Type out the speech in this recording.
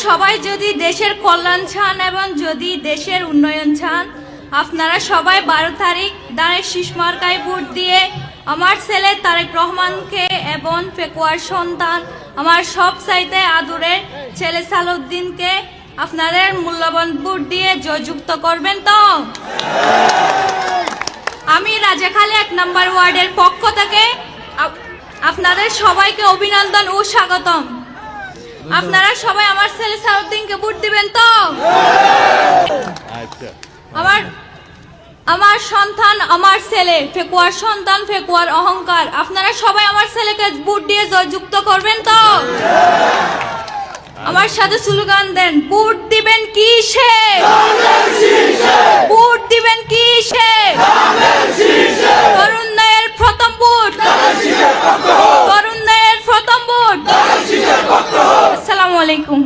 সবাই যদি দেশের কল্যাণ চান এবং যদি দেশের উন্নয়ন চান, আপনারা সবাই 12 তারিখ দানের শীষ মার্কায় ভোট দিয়ে আমার ছেলে তারেক রহমানকে এবং পেকুয়ার সন্তান আমার সব চাইতে আদরের ছেলে সালাউদ্দিনকে আপনাদের মূল্যবান ভোট দিয়ে জয়যুক্ত করবেন তো। আমি রাজাখালী 1 নম্বর ওয়ার্ডের পক্ষ থেকে আপনাদের সবাইকে অভিনন্দন ও স্বাগতম। আপনারা সবাই আমার ছেলে সালাউদ্দিনকে ভোট দিবেন তো। আমার সন্তান আমার ছেলে, পেকুয়ার সন্তান পেকুয়ার অহংকার, আপনারা সবাই আমার ছেলেকে ভোট দিয়ে জয়যুক্ত করবেন তো। আমার সাথে স্লোগান দেন, ভোট দিবেন কিসে, ভোট দিবেন কিসে, তরুণের প্রথম ভোট, তরুণের প্রথম ভোট। আসসালামু আলাইকুম।